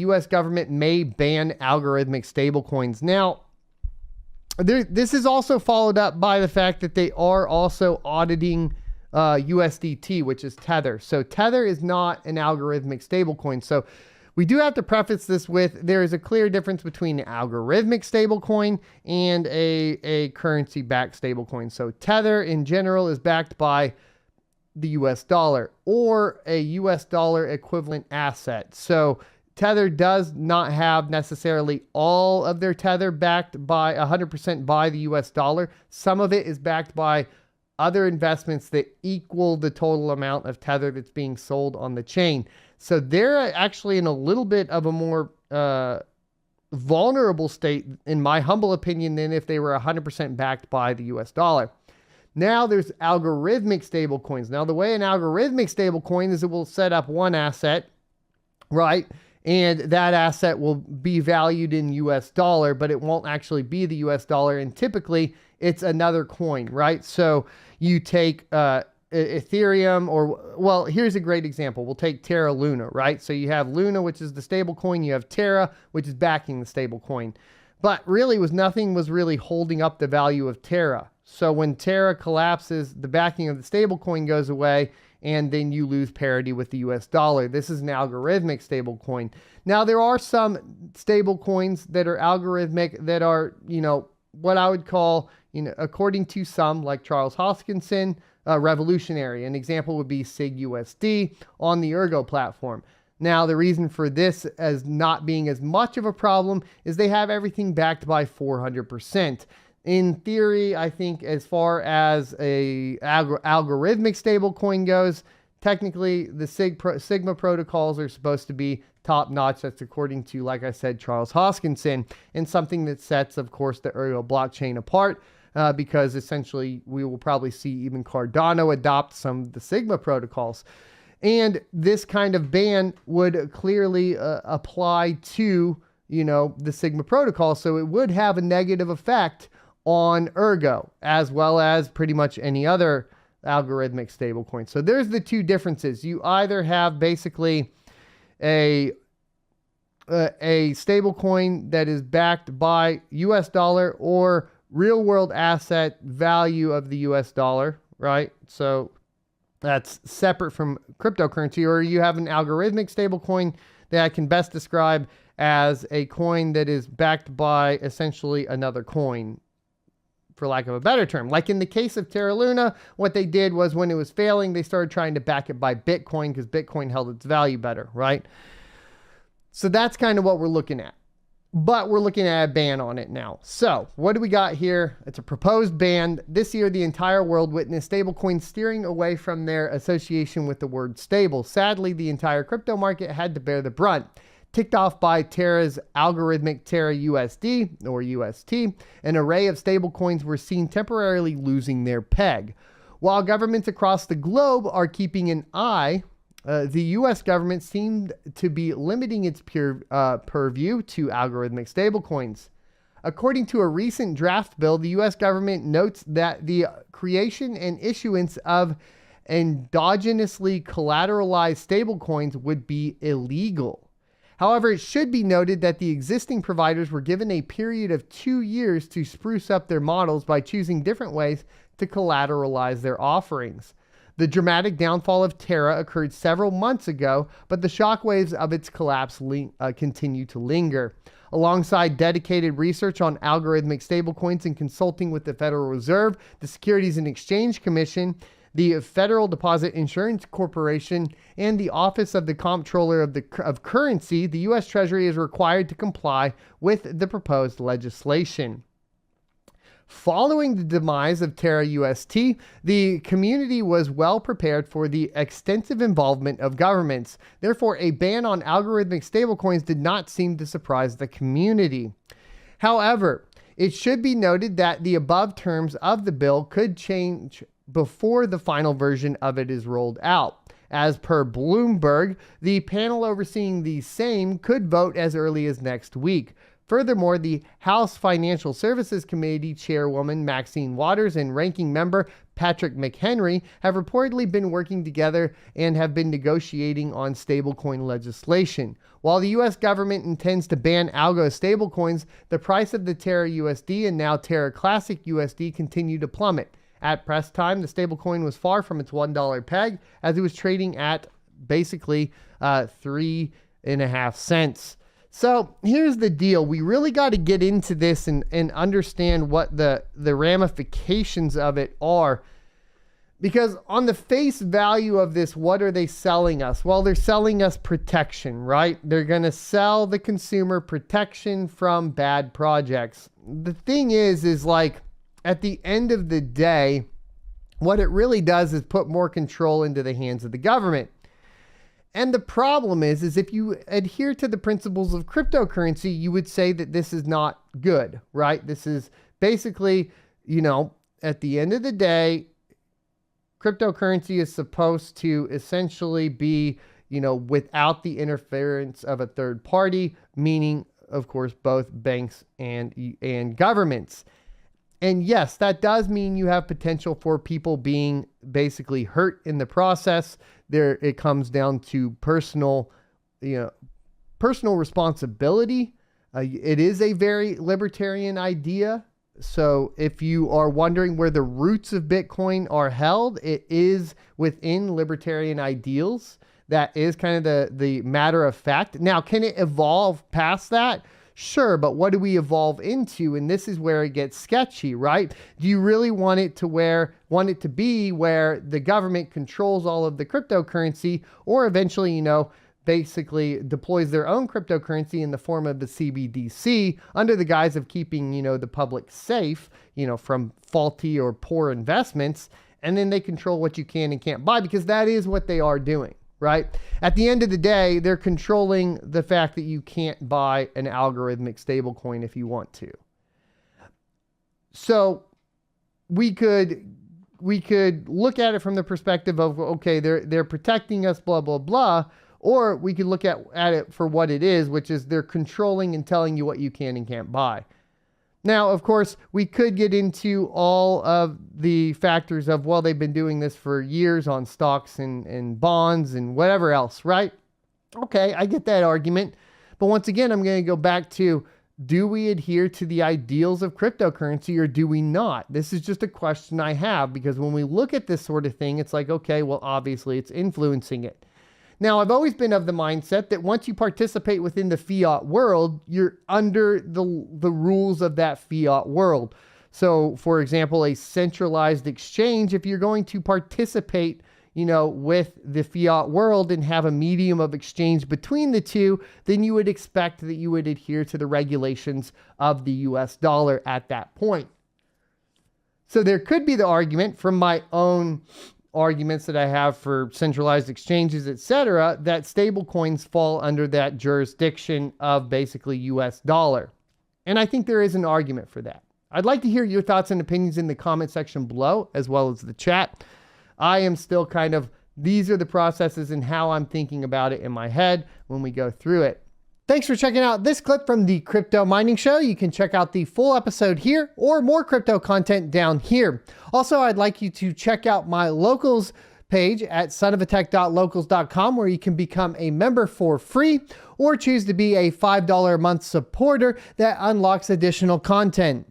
U.S. government may ban algorithmic stablecoins. Now, this is also followed up by the fact that they are also auditing USDT, which is Tether. So Tether is not an algorithmic stablecoin. So we do have to preface this with there is a clear difference between an algorithmic stablecoin and a currency-backed stablecoin. So Tether in general is backed by the US dollar or a US dollar equivalent asset. So Tether does not have necessarily all of their Tether backed by 100% by the US dollar. Some of it is backed by other investments that equal the total amount of Tether that's being sold on the chain. So they're actually in a little bit of a more vulnerable state, in my humble opinion, than if they were 100% backed by the US dollar. Now there's algorithmic stablecoins. Now the way an algorithmic stablecoin is it will set up one asset, right? And that asset will be valued in US dollar, but it won't actually be the US dollar. And typically it's another coin, right? So you take Ethereum, or, well, here's a great example. We'll take Terra Luna, right? So you have Luna, which is the stable coin. You have Terra, which is backing the stable coin. But really nothing was really holding up the value of Terra. So when Terra collapses, the backing of the stable coin goes away, and then you lose parity with the US dollar. This is an algorithmic stable coin. Now, there are some stable coins that are algorithmic that are, what I would call, according to some, like Charles Hoskinson, revolutionary. An example would be SIG-USD on the Ergo platform. Now, the reason for this as not being as much of a problem is they have everything backed by 400%. In theory, I think as far as a algorithmic stablecoin goes, technically the Sigma protocols are supposed to be top notch. That's according to, like I said, Charles Hoskinson, and something that sets, of course, the Ergo blockchain apart. Because essentially we will probably see even Cardano adopt some of the Sigma protocols. And this kind of ban would clearly apply to, the Sigma protocol. So it would have a negative effect on Ergo, as well as pretty much any other algorithmic stablecoin. So there's the two differences. You either have basically a stablecoin that is backed by US dollar or real world asset value of the US dollar, right? So that's separate from cryptocurrency. Or you have an algorithmic stablecoin that I can best describe as a coin that is backed by essentially another coin, for lack of a better term. Like in the case of Terra Luna, what they did was when it was failing, they started trying to back it by Bitcoin because Bitcoin held its value better, right? So that's kind of what we're looking at. But we're looking at a ban on it now. So what do we got here? It's a proposed ban. This year, the entire world witnessed stablecoins steering away from their association with the word stable. Sadly, the entire crypto market had to bear the brunt. Ticked off by Terra's algorithmic Terra USD or UST, an array of stablecoins were seen temporarily losing their peg. While governments across the globe are keeping an eye, the U.S. government seemed to be limiting its purview to algorithmic stablecoins. According to a recent draft bill, the U.S. government notes that the creation and issuance of endogenously collateralized stablecoins would be illegal. However, it should be noted that the existing providers were given a period of 2 years to spruce up their models by choosing different ways to collateralize their offerings. The dramatic downfall of Terra occurred several months ago, but the shockwaves of its collapse continue to linger. Alongside dedicated research on algorithmic stablecoins and consulting with the Federal Reserve, the Securities and Exchange Commission, the Federal Deposit Insurance Corporation, and the Office of the Comptroller of Currency, the U.S. Treasury is required to comply with the proposed legislation. Following the demise of Terra UST, the community was well prepared for the extensive involvement of governments. Therefore, a ban on algorithmic stablecoins did not seem to surprise the community. However, it should be noted that the above terms of the bill could change before the final version of it is rolled out. As per Bloomberg, the panel overseeing the same could vote as early as next week. Furthermore, the House Financial Services Committee Chairwoman Maxine Waters and Ranking Member Patrick McHenry have reportedly been working together and have been negotiating on stablecoin legislation. While the US government intends to ban algo stablecoins, the price of the Terra USD and now Terra Classic USD continue to plummet. At press time, the stablecoin was far from its $1 peg, as it was trading at basically 3.5 cents. So here's the deal. We really got to get into this and understand what the ramifications of it are. Because on the face value of this, what are they selling us? Well, they're selling us protection, right? They're going to sell the consumer protection from bad projects. The thing is like, at the end of the day, what it really does is put more control into the hands of the government. And the problem is if you adhere to the principles of cryptocurrency, you would say that this is not good, right? This is basically, at the end of the day, cryptocurrency is supposed to essentially be, without the interference of a third party, meaning, of course, both banks and governments. And yes, that does mean you have potential for people being basically hurt in the process. It comes down to personal responsibility. It is a very libertarian idea. So if you are wondering where the roots of Bitcoin are held, it is within libertarian ideals. That is kind of the matter of fact. Now, can it evolve past that? Sure, but what do we evolve into? And this is where it gets sketchy, right? Do you really want it to be where the government controls all of the cryptocurrency, or eventually, basically deploys their own cryptocurrency in the form of the CBDC under the guise of keeping, the public safe, from faulty or poor investments, and then they control what you can and can't buy, because that is what they are doing. Right? At the end of the day, they're controlling the fact that you can't buy an algorithmic stablecoin if you want to. So we could look at it from the perspective of, okay, they're protecting us, blah, blah, blah. Or we could look at it for what it is, which is they're controlling and telling you what you can and can't buy. Now, of course, we could get into all of the factors of, well, they've been doing this for years on stocks and bonds and whatever else, right? Okay, I get that argument. But once again, I'm going to go back to, do we adhere to the ideals of cryptocurrency or do we not? This is just a question I have, because when we look at this sort of thing, it's like, okay, well, obviously it's influencing it. Now, I've always been of the mindset that once you participate within the fiat world, you're under the rules of that fiat world. So, for example, a centralized exchange, if you're going to participate, with the fiat world and have a medium of exchange between the two, then you would expect that you would adhere to the regulations of the US dollar at that point. So there could be the argument from my own arguments that I have for centralized exchanges, etc., that stablecoins fall under that jurisdiction of basically US dollar. And I think there is an argument for that. I'd like to hear your thoughts and opinions in the comment section below, as well as the chat. I am still these are the processes and how I'm thinking about it in my head when we go through it. Thanks for checking out this clip from the Crypto Mining Show. You can check out the full episode here or more crypto content down here. Also, I'd like you to check out my locals page at sonofatech.locals.com, where you can become a member for free or choose to be a $5 a month supporter that unlocks additional content.